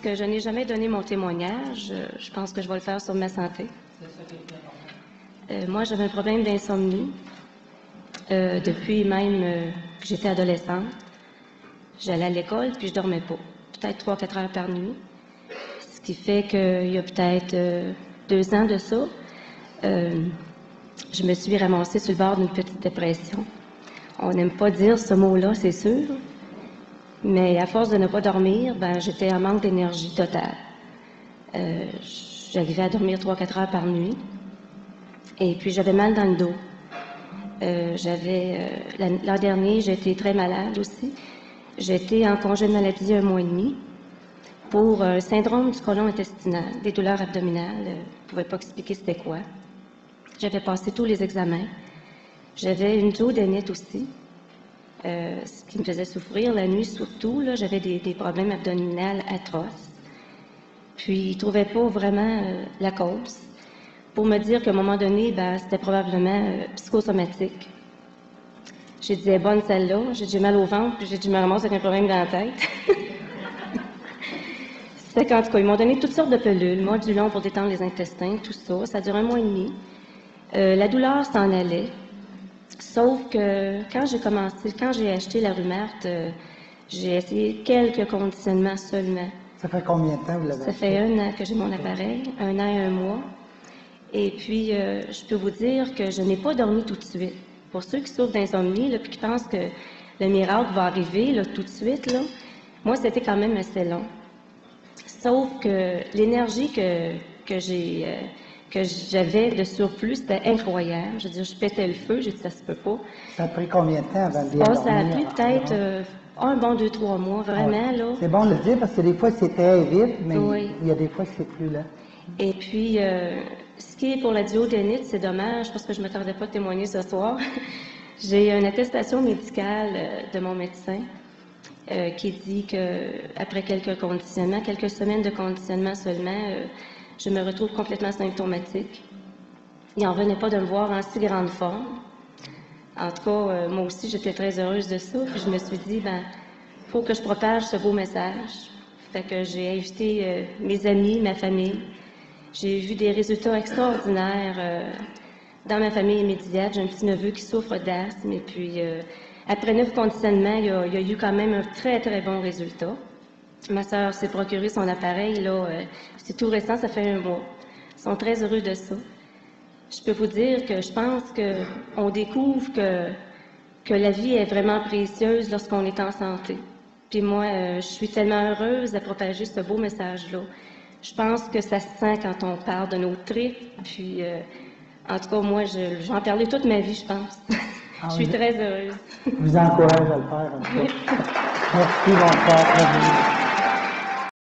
que je n'ai jamais donné mon témoignage. Je pense que je vais le faire sur ma santé. Moi, j'avais un problème d'insomnie depuis même que j'étais adolescente. J'allais à l'école, puis je dormais pas. Peut-être 3-4 heures par nuit. Ce qui fait qu'il y a peut-être 2 ans de ça, je me suis ramassée sur le bord d'une petite dépression. On n'aime pas dire ce mot-là, c'est sûr. Mais à force de ne pas dormir, ben, j'étais en manque d'énergie totale. J'arrivais à dormir 3-4 heures par nuit. Et puis, j'avais mal dans le dos. L'an dernier, j'ai été très malade aussi. J'étais en congé de maladie 1 mois et demi pour un syndrome du côlon intestinal, des douleurs abdominales. Je ne pouvais pas expliquer c'était quoi. J'avais passé tous les examens. J'avais une duodénite aussi. Ce qui me faisait souffrir la nuit surtout, là, j'avais des problèmes abdominaux atroces. Puis, ils ne trouvaient pas vraiment la cause. Pour me dire qu'à un moment donné, ben, c'était probablement psychosomatique. J'ai dit, bonne celle-là, j'ai mal au ventre, puis j'ai dit, je me ramasse avec un problème dans la tête. C'est qu'en tout cas, ils m'ont donné toutes sortes de pilules, modulants pour détendre les intestins, tout ça. Ça dure 1 mois et demi. La douleur s'en allait. Sauf que quand j'ai acheté la Rumarte, j'ai essayé quelques conditionnements seulement. Ça fait combien de temps vous l'avez acheté? Ça fait 1 an que j'ai mon appareil, 1 an et 1 mois. Et puis, je peux vous dire que je n'ai pas dormi tout de suite. Pour ceux qui souffrent d'insomnie, puis qui pensent que le miracle va arriver là, tout de suite, là, moi, c'était quand même assez long. Sauf que l'énergie que j'avais de surplus, c'était incroyable. Je veux dire, je pétais le feu, j'ai dit, ça se peut pas. Ça a pris combien de temps avant de bien dormir? Ça a pris peut-être un bon 2-3 mois, vraiment, là. C'est bon de le dire parce que des fois, c'est très vite, mais oui. Il y a des fois que c'est plus lent. Et puis, ce qui est pour la duodénite, c'est dommage parce que je ne m'attendais pas à témoigner ce soir. J'ai une attestation médicale de mon médecin qui dit qu'après quelques semaines de conditionnement seulement, je me retrouve complètement symptomatique. Il n'en venait pas de me voir en si grande forme. En tout cas, moi aussi, j'étais très heureuse de ça. Puis je me suis dit, ben, faut que je propage ce beau message. Fait que j'ai invité mes amis, ma famille. J'ai vu des résultats extraordinaires dans ma famille immédiate. J'ai un petit neveu qui souffre d'asthme. Et puis, après 9 conditionnements, il y a eu quand même un très, très bon résultat. Ma sœur s'est procuré son appareil, là, c'est tout récent, ça fait 1 mois. Ils sont très heureux de ça. Je peux vous dire que je pense qu'on découvre que la vie est vraiment précieuse lorsqu'on est en santé. Puis moi, je suis tellement heureuse à propager ce beau message-là. Je pense que ça se sent quand on parle de nos tripes. Puis, en tout cas, moi, j'en parlais toute ma vie, je pense. Je suis très heureuse. Je vous encourage à le faire. Merci, bonsoir.